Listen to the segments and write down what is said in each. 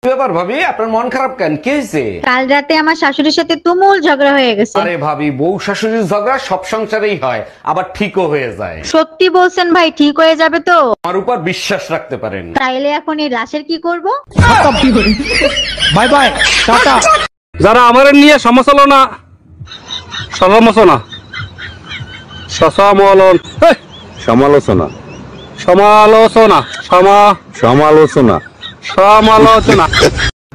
ব্যাপার ভাবি, আপনার মন খারাপ কেন? কি হয়েছে? কাল রাতে আমার শাশুড়ির সাথে তুমুল ঝগড়া হয়ে গেছে। আরে ভাবি, বউ শাশুড়ির ঝগড়া সব সংসারেই হয়, আবার ঠিকও হয়ে যায়। সত্যি বলছেন ভাই? ঠিক হয়ে যাবে তো? আমার উপর বিশ্বাস রাখতে পারেন। তাইলে এখন এই লাশের কি করব? Bye bye, tata. যারা আমাদের নিয়ে সমালোচনা সমালোচনা সমালোচনা সমালোচনা সমালোচনা সমালোচনা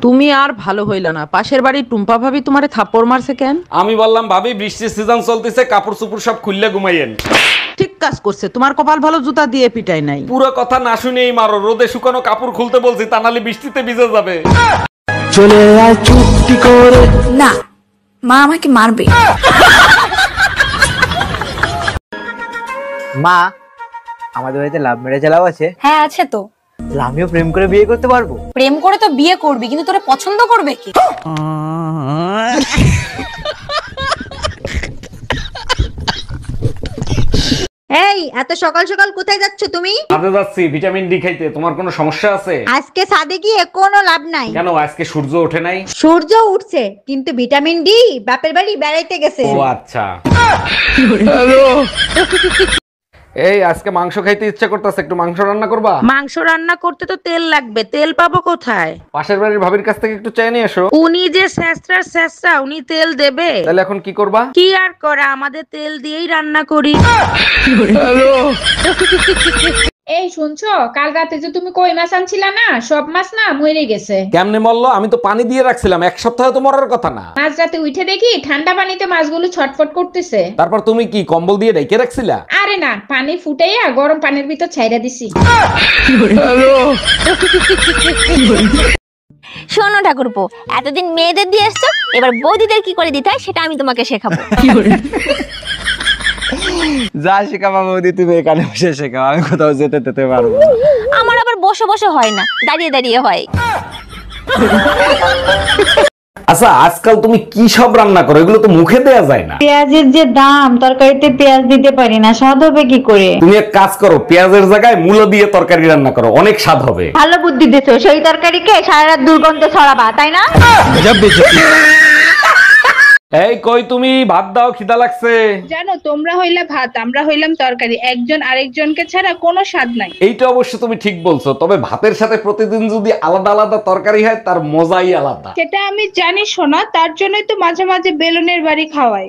তুমি আর ভালো হইল না। পাশের বাড়ির টুম্পা ভাবি তোমারে থাপ্পড় মারছে কেন? আমি বললাম ভাবি, বৃষ্টির সিজন চলতেছে, কাপড় চোপড় সব খুললে ঘুমাইয়েন। ঠিক কাজ করছে, তোমার কপাল ভালো জুতা দিয়ে পিটাই নাই। পুরো কথা না শুনেই মারো। রোদে শুকানো কাপড় খুলতে বলছি, তা নাহলে বৃষ্টিতে ভিজে যাবে। চলে আয় চুপটি করে। না, মা আমাকে মারবে। মা, আমাদের বাড়িতে লাভ ম্যারেজ এলাও আছে? হ্যাঁ আছে তো। আমিও প্রেম করে বিয়ে করতে পারবো? প্রেম করে তো বিয়ে করবি, কিন্তু তোরে পছন্দ করবে কি? এই এত সকাল সকাল কোথায় যাচ্ছ তুমি? কাজে যাচ্ছি ভিটামিন ডি খাইতে। তোমার কোনো সমস্যা আছে? আজকে ছাদে গিয়ে কোনো লাভ নাই। কেন, আজকে সূর্য ওঠে নাই? সূর্য উঠছে, কিন্তু ভিটামিন ডি বাপের বাড়ি বেড়াইতে গেছে। ও আচ্ছা। এই আজকে মাংস খাইতে ইচ্ছা করতেছে, একটু মাংস রান্না করবা? মাংস রান্না করতে তো তেল লাগবে, তেল পাবো কোথায়? পাশের বাড়ির ভাবির কাছ থেকে একটু চেয়ে নিয়ে এসো। উনি যে স্যাঁচরা উনি তেল দেবে? তাহলে এখন কি করবা? কি আর করা, আমাদের তেল দিয়েই রান্না করি। এই শুনছো, কাল রাতে যে তুমি কই মাছ আনছিলা না, সব মাছ না মরে গেছে। কেমনে মরলো? আমি তো পানি দিয়ে রাখছিলাম, এক সপ্তাহ তো মরার কথা না। মাঝ রাতে উঠে দেখি ঠান্ডা পানিতে মাছগুলো ছটফট করতেছে। তারপর তুমি কি কম্বল দিয়ে ঢেকে রাখছিলা? আরে না, পানি ফুটাইয়া গরম পানির ভিতর ছাইরা দিছি। শোনো ঠাকুরপো, এতদিন মেয়েদের দিয়ে এসছো, এবার বৌদিদের কি করে দিতে হয় সেটা আমি তোমাকে শেখাবো। যা শেখাবো বৌদি তুমি এখানে বসে শেখাও, আমি কোথাও যেতে পারবো না। আমার আবার বসে বসে হয় না, দাঁড়িয়ে দাঁড়িয়ে হয়। আচ্ছা, আজকাল তুমি কি সব রান্না করো? এগুলো তো মুখে দেয়া যায় না। পেঁয়াজের যে দাম, তরকারিতে পেঁয়াজ দিতে পারি না, স্বাদ হবে কি করে? তুমি এক কাজ করো, পেঁয়াজের জায়গায় মূলো দিয়ে তরকারি রান্না করো, অনেক স্বাদ হবে। ভালো বুদ্ধি দিছো, সেই তরকারিকে সারা রাত দুর্গন্ধ ছড়াবা, তাই না? এই কই তুমি, ভাত দাও, খিদা লাগছে। জানো, তোমরা হইলা ভাত, আমরা হইলাম তরকারি, একজন আরেকজনকে ছাড়া কোনো স্বাদ নাই। এইটা অবশ্য তুমি ঠিক বলছো, তবে ভাতের সাথে প্রতিদিন যদি আলাদা আলাদা তরকারি হয় তার মজাই আলাদা। সেটা আমি জানি শোনা, তার জন্যই তো মাঝে মাঝে বেলুনের বাড়ি খাওয়াই।